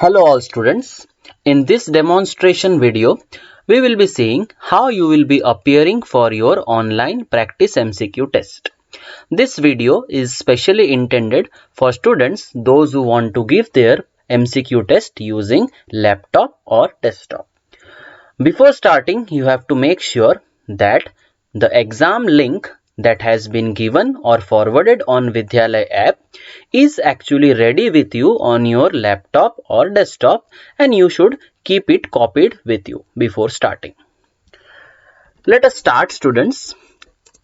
Hello all students. In this demonstration video, we will be seeing how you will be appearing for your online practice MCQ test. This video is specially intended for students those who want to give their MCQ test using laptop or desktop. Before starting, you have to make sure that the exam link that has been given or forwarded on Vidyalaya app is actually ready with you on your laptop or desktop, and you should keep it copied with you before starting. Let us start, students.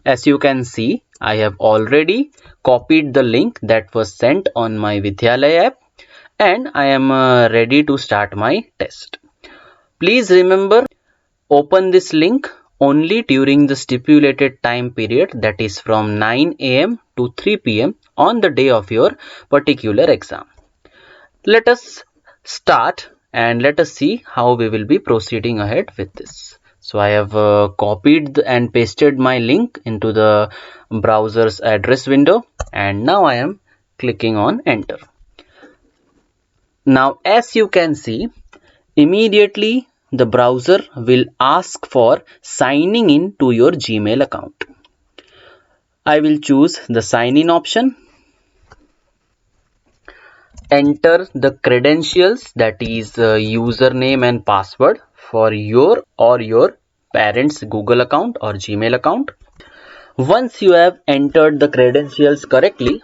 As you can see, I have already copied the link that was sent on my Vidyalaya app, and I am ready to start my test. Please remember, open this link only during the stipulated time period, that is from 9 am to 3 pm on the day of your particular exam. Let us start and let us see how we will be proceeding ahead with this. So I have copied and pasted my link into the browser's address window, and now I am clicking on enter. Now as you can see, immediately the browser will ask for signing in to your Gmail account. I will choose the sign in option. Enter the credentials, that is username and password for your or your parents' Google account or Gmail account. Once you have entered the credentials correctly,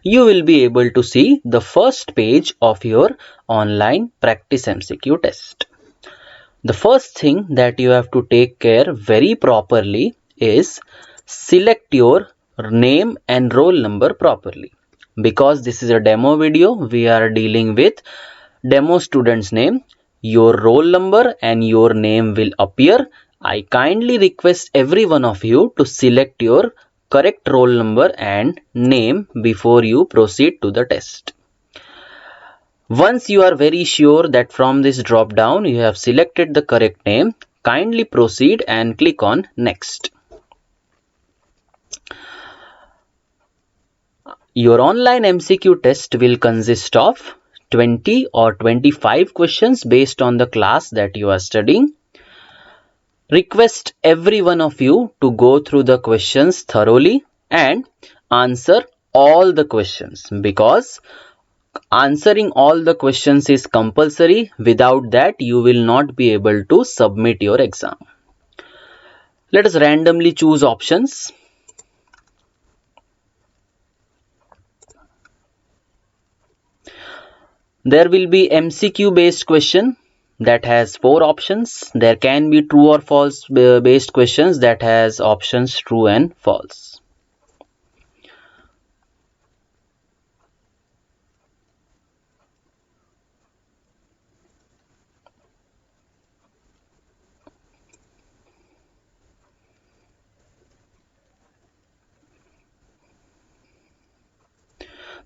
you will be able to see the first page of your online practice MCQ test. The first thing that you have to take care very properly is select your name and roll number properly. Because this is a demo video, we are dealing with demo student's name. Your roll number and your name will appear. I kindly request every one of you to select your correct roll number and name before you proceed to the test. Once you are very sure that from this drop down you have selected the correct name, kindly proceed and click on next. Your online MCQ test will consist of 20 or 25 questions based on the class that you are studying. Request every one of you to go through the questions thoroughly and answer all the questions, because answering all the questions is compulsory. Without that, you will not be able to submit your exam. Let us randomly choose options. There will be MCQ based question that has 4 options. There can be true or false based questions that has options true and false.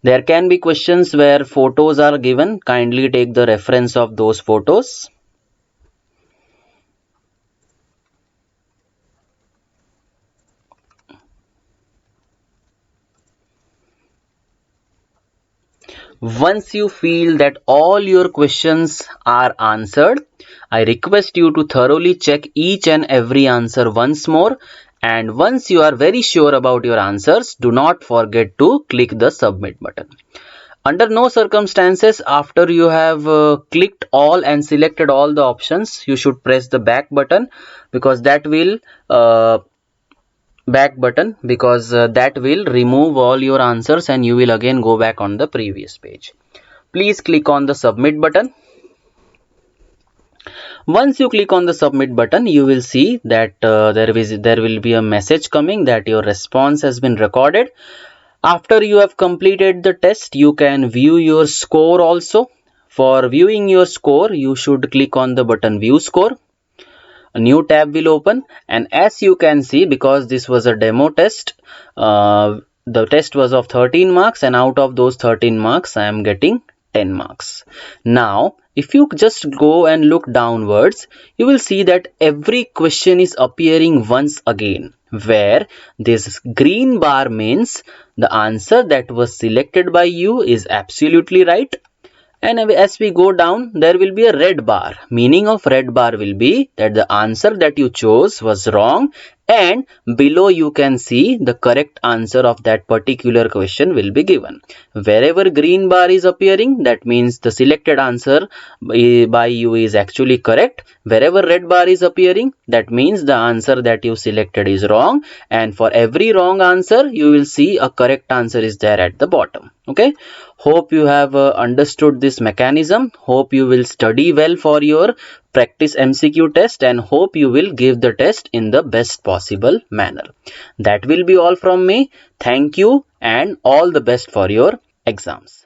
There can be questions where photos are given. Kindly take the reference of those photos. Once you feel that all your questions are answered, I request you to thoroughly check each and every answer once more. And once you are very sure about your answers, do not forget to click the submit button. Under no circumstances, after you have clicked all and selected all the options, you should press the back button, because that will remove all your answers and you will again go back on the previous page. Please click on the submit button. Once you click on the submit button, you will see that there will be a message coming that your response has been recorded. After you have completed the test, you can view your score also. For viewing your score, you should click on the button view score. A new tab will open, and as you can see, because this was a demo test, the test was of 13 marks, and out of those 13 marks I am getting 10 marks. Now if you just go and look downwards, you will see that every question is appearing once again. where this green bar means the answer that was selected by you is absolutely right. And as we go down, there will be a red bar. Meaning of red bar will be that the answer that you chose was wrong, and below you can see the correct answer of that particular question will be given. Wherever green bar is appearing, that means the selected answer by you is actually correct. Wherever red bar is appearing, that means the answer that you selected is wrong, and for every wrong answer you will see a correct answer is there at the bottom. Okay, hope you have understood this mechanism. Hope you will study well for your practice MCQ test, and hope you will give the test in the best possible manner. That will be all from me. Thank you and all the best for your exams.